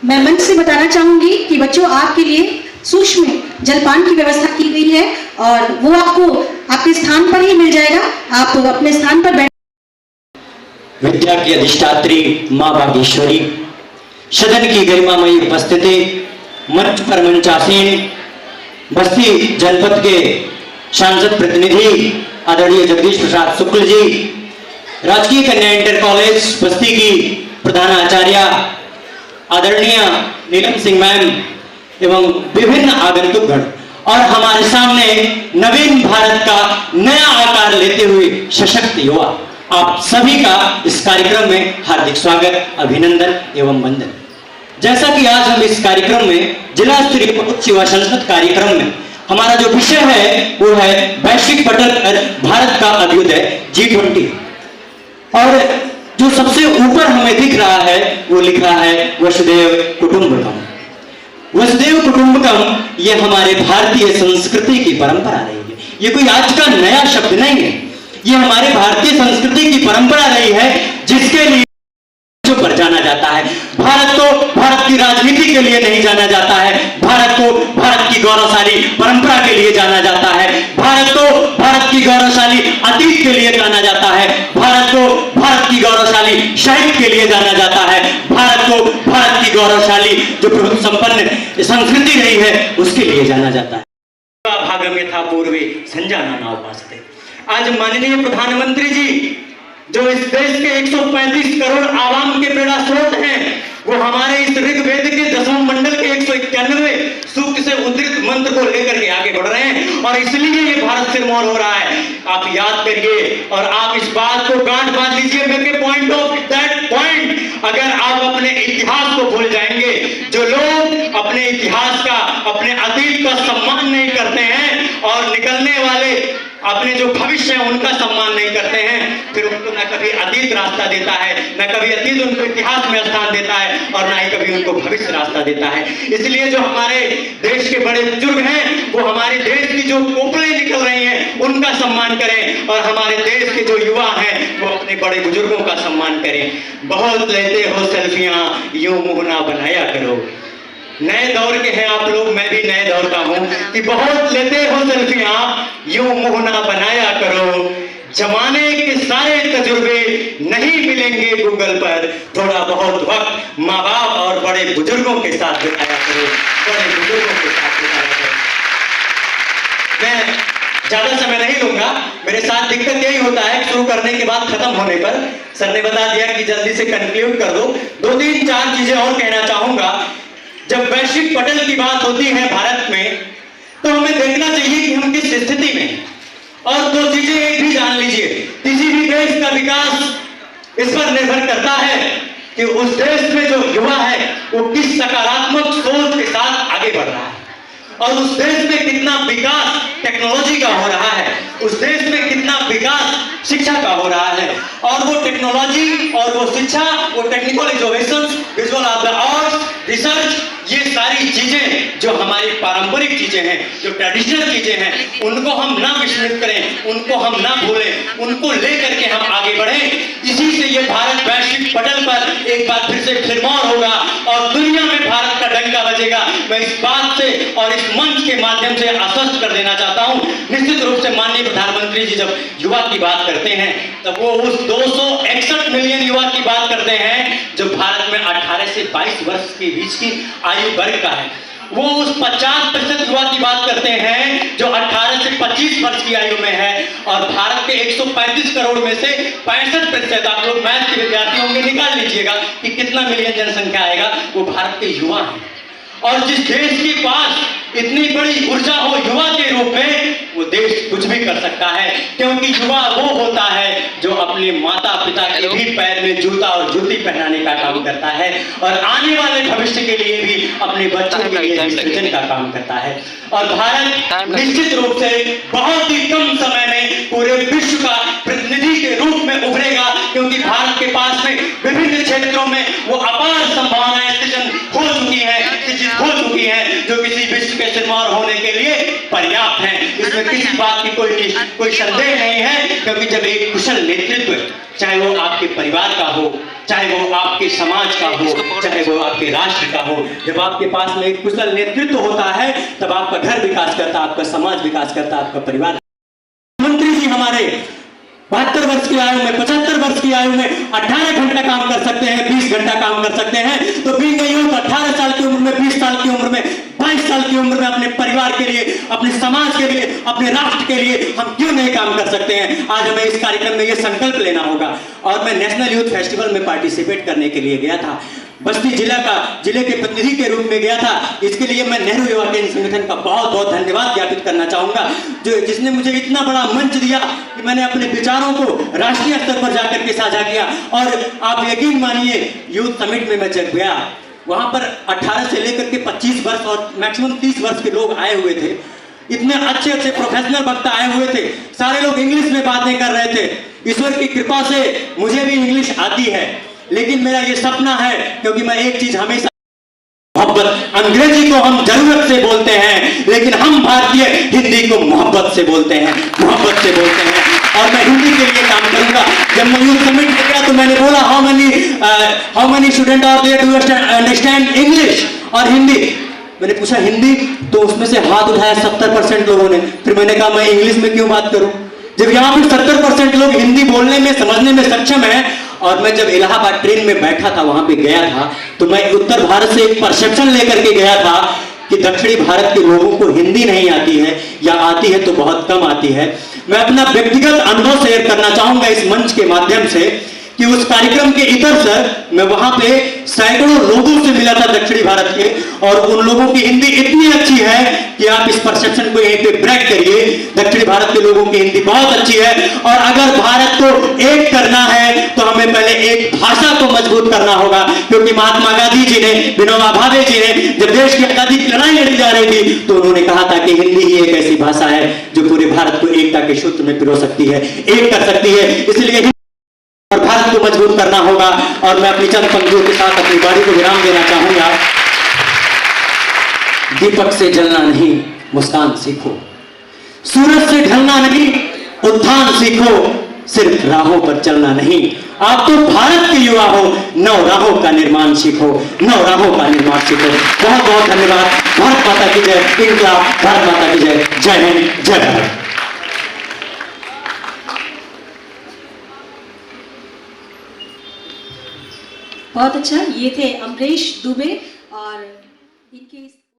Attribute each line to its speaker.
Speaker 1: मैं मंच से बताना चाहूंगी कि बच्चों आपके लिए सूक्ष्म जलपान की व्यवस्था की गई है और वो आपको आपके स्थान पर ही मिल जाएगा। आप अपने स्थान पर बैठ।
Speaker 2: विद्या की अधिष्ठात्री मां बागेश्वरी, सदन की गरिमामयी उपस्थिति, मंच पर मंचासीन बस्ती जनपद के सांसद प्रतिनिधि आदरणीय जगदीश प्रसाद शुक्ल जी, राजकीय कन्या इंटर कॉलेज बस्ती की प्रधानाचार्य आदरणीय नीलम सिंह मैम एवं विभिन्न आगंतुकगण और हमारे सामने नवीन भारत का नया आकार लेते हुए सशक्त युवा, आप सभी का इस कार्यक्रम में हार्दिक स्वागत, अभिनंदन एवं वंदन। जैसा कि आज हम इस कार्यक्रम में जिला स्तरीय उच्च युवा संसद कार्यक्रम में हमारा जो विषय है वो है वैश्विक पटल पर भारत का अभ्युदय G20, और जो सबसे ऊपर हमें दिख रहा है वो लिखा है वसुधैव कुटुंबकम। वसुधैव कुटुंबकम ये हमारे भारतीय संस्कृति की परंपरा रही है। ये कोई आज का नया शब्द नहीं है, ये हमारे भारतीय संस्कृति की परंपरा रही है जिसके लिए जो पर जाना जाता है। भारत को भारत की राजनीति के लिए नहीं जाना जाता है, भारत को भारत की गौरवशाली परंपरा के लिए जाना जाता है, भारत को भारत की गौरवशाली अतीत के लिए जाना जाता है, भारत को भारत की गौरवशाली साहित्य के लिए जाना जाता है, भारत को भारत की गौरवशाली जो प्रभुत्व संपन्न संस्कृति रही है उसके लिए जाना जाता है। भाग में था पूर्वे संजाना नाव वास्ते। आज माननीय प्रधानमंत्री जी जो इस देश के 135 करोड़ आवाम के प्रेरणा स्रोत हैं, वो हमारे इस ऋग्वेद के 10वें मंडल के 191 सूक्त से उद्धृत मंत्र को लेकर के आगे बढ़ रहे हैं और इसलिए ये भारत सिरमौर हो रहा है। आप याद करिए और आप इस बात को गांठ बांध लीजिए। मेरे पॉइंट ऑफ दैट पॉइंट, अगर आप अपने इतिहास को भूल जाएंगे, जो लोग अपने इतिहास का, अपने अतीत का सम्मान नहीं करते हैं और निकलने वाले अपने जो भविष्य है उनका सम्मान नहीं करते हैं, फिर उनको न कभी अतीत रास्ता देता है, न कभी अतीत उनको इतिहास में स्थान देता है और न ही कभी उनको भविष्य रास्ता देता है। इसलिए जो हमारे देश के बड़े बुजुर्ग हैं वो हमारे देश की जो कोपलें निकल रही हैं उनका सम्मान करें और हमारे देश के जो युवा हैं वो अपने बड़े बुजुर्गों का सम्मान करें। बहुत लेते हो सेल्फियां, यूं मुंह ना बनाया करो। नए दौर के हैं आप लोग, मैं भी नए दौर का हूं कि बहुत लेते हो सेल्फियां, यूं मुंह ना बनाया करो। जमाने के सारे तजुर्बे नहीं मिलेंगे गूगल पर, थोड़ा बहुत वक्त माँ बाप और बड़े बुजुर्गों के साथ बिताया करो, बड़े बुजुर्गों के साथ बिताया करो। मैं ज्यादा समय नहीं लूंगा, मेरे साथ दिक्कत यही होता है शुरू करने के बाद खत्म होने पर सर ने बता दिया कि जल्दी से कंक्लूड कर दो। 2-3-4 चीजें और कहना चाहूंगा। जब वैश्विक पटल की बात होती है भारत में तो हमें देखना चाहिए कि हम किस स्थिति में, और 2 चीजें एक भी जान लीजिए, किसी भी देश का विकास इस पर निर्भर करता है कि उस देश में जो युवा है वो किस सकारात्मक सोच के साथ आगे बढ़ रहा है और उस देश में कितना विकास टेक्नोलॉजी का हो रहा है, उस देश में कितना विकास शिक्षा का हो रहा है। और वो टेक्नोलॉजी और वो शिक्षा, वो technical innovations, visual of the arts, research, ये सारी चीजें जो हमारी पारंपरिक चीजें हैं, जो ट्रेडिशनल चीजें हैं, उनको हम ना विस्मृत करें, उनको हम ना भूलें, उनको लेकर के हम आगे बढ़ें। इसी से ये भारत वैश्विक पटल पर एक बार फिर से फिरमौर होगा और दुनिया में भारत का डंका बजेगा। मैं इस बात से और इस मंच के माध्यम से आश्वस्त कर देना चाहता हूं। निश्चित रूप से माननीय प्रधानमंत्री जी जब युवा की बात करते हैं तब वो उस 261 मिलियन युवा की बात करते हैं जो भारत में 18 से 22 वर्ष के बीच की आयु वर्ग का है। वो उस 50% युवा की बात करते हैं जो 18 से 25 वर्ष की आयु में है और भारत के 135 करोड़ में से 65%, आप लोग मैथ के विद्यार्थी होंगे, निकाल लीजिएगा कि कितना मिलियन जनसंख्या आएगा, वो भारत के युवा हैं। और जिस देश के पास इतनी बड़ी ऊर्जा हो युवा के रूप में, वो देश कुछ भी कर सकता है, क्योंकि युवा वो होता है जो अपने माता पिता के भी पैर में जूता और जूती पहनाने का काम करता है और आने वाले भविष्य के लिए भी अपने बच्चों के लिए सृजन का काम करता है। और भारत निश्चित रूप से बहुत ही कम समय में पूरे विश्व का प्रतिनिधि के रूप में उभरेगा, क्योंकि भारत के पास में विभिन्न क्षेत्रों में वो अपार संभावनाएं सृजन हो चुकी है, जो किसी विश्व के सिरमौर होने के लिए पर्याप्त हैं। इसमें किसी बात की कोई संदेह नहीं है, क्योंकि जब एक कुशल नेतृत्व, चाहे वो आपके परिवार का हो, चाहे वो आपके समाज का हो, चाहे वो आपके राष्ट्र का हो, जब आपके पास में एक कुशल नेतृत्व होता है तब आपका घर विकास करता, आपका समाज विकास करता, आपका परिवार। मंत्री जी हमारे 72 वर्ष की आयु में, 75 वर्ष की आयु में 18 घंटा काम कर सकते हैं, 20 घंटा काम कर सकते हैं, तो बीइंग अ यूथ 18 साल की उम्र में, 20 साल की उम्र में, 22 साल की उम्र में अपने परिवार के लिए, अपने समाज के लिए, अपने राष्ट्र के लिए हम क्यों नहीं काम कर सकते हैं। आज हमें इस कार्यक्रम में यह संकल्प लेना होगा। और मैं नेशनल यूथ फेस्टिवल में पार्टिसिपेट करने के लिए गया था, बस्ती जिले के प्रतिनिधि के रूप में गया था। इसके लिए मैं नेहरू युवा केंद्र संगठन का बहुत बहुत धन्यवाद ज्ञापित करना चाहूंगा, जिसने मुझे इतना बड़ा मंच दिया कि मैंने अपने विचारों को राष्ट्रीय स्तर पर जाकर के साझा किया। और आप यकीन मानिए, यूथ समिट में मैं जब गया, वहां पर 18 से लेकर के 25 वर्ष और मैक्सिमम 30 वर्ष के लोग आए हुए थे। इतने अच्छे अच्छे प्रोफेशनल वक्ता आए हुए थे, सारे लोग इंग्लिश में बातें कर रहे थे। ईश्वर की कृपा से मुझे भी इंग्लिश आती है, लेकिन मेरा ये सपना है, क्योंकि मैं एक चीज हमेशा, मोहब्बत, अंग्रेजी को हम जरूरत से बोलते हैं, लेकिन हम भारतीय हिंदी को मोहब्बत से बोलते हैं, मोहब्बत से बोलते हैं। और मैं हिंदी के लिए काम करूंगा। जब मैं यूथ समिट में गया तो मैंने बोला how many student are there to understand English और हिंदी। मैंने पूछा हिंदी, तो उसमें से हाथ उठाया 70% लोगों ने। फिर मैंने कहा मैं इंग्लिश में क्यों बात करूं, जब यहाँ पे 70% लोग हिंदी बोलने में, समझने में सक्षम है। और मैं जब इलाहाबाद ट्रेन में बैठा था, वहां पे गया था, तो मैं उत्तर भारत से एक परसेप्शन लेकर के गया था कि दक्षिणी भारत के लोगों को हिंदी नहीं आती है, या आती है तो बहुत कम आती है। मैं अपना व्यक्तिगत अनुभव शेयर करना चाहूंगा इस मंच के माध्यम से, कि उस कार्यक्रम के इतर सर मैं वहां पे सैकड़ों लोगों से मिला था दक्षिणी भारत के, और उन लोगों की हिंदी इतनी अच्छी है कि आप इस परसेप्शन को यहीं पे ब्रेक करिए। दक्षिणी भारत के लोगों की हिंदी बहुत अच्छी है। और अगर भारत को एक करना है तो हमें पहले एक भाषा को मजबूत करना होगा, क्योंकि महात्मा गांधी जी ने, विनोबा भावे जी ने जब देश की आजादी की लड़ाई लड़ी जा रही थी, तो उन्होंने कहा था कि हिंदी ही एक ऐसी भाषा है जो पूरे भारत को एकता के सूत्र में पिरो सकती है, एक कर सकती है। इसलिए और भारत को मजबूत करना होगा। और मैं अपनी चंद पंक्तियों के साथ अपनी बारी को विराम देना चाहूंगा। दीपक से जलना नहीं, मुस्कान सीखो, सूरज से ढलना नहीं, उत्थान सीखो, सिर्फ राहों पर चलना नहीं। आप तो भारत के युवा हो, नौ राहों का निर्माण सीखो, नौ राहों का निर्माण सीखो। बहुत बहुत धन्यवाद। भारत माता की जय, इनकलाब, भारत माता की जय। जय हिंद, जय भारत।
Speaker 1: बहुत अच्छा, ये थे अमरीश दुबे और इनके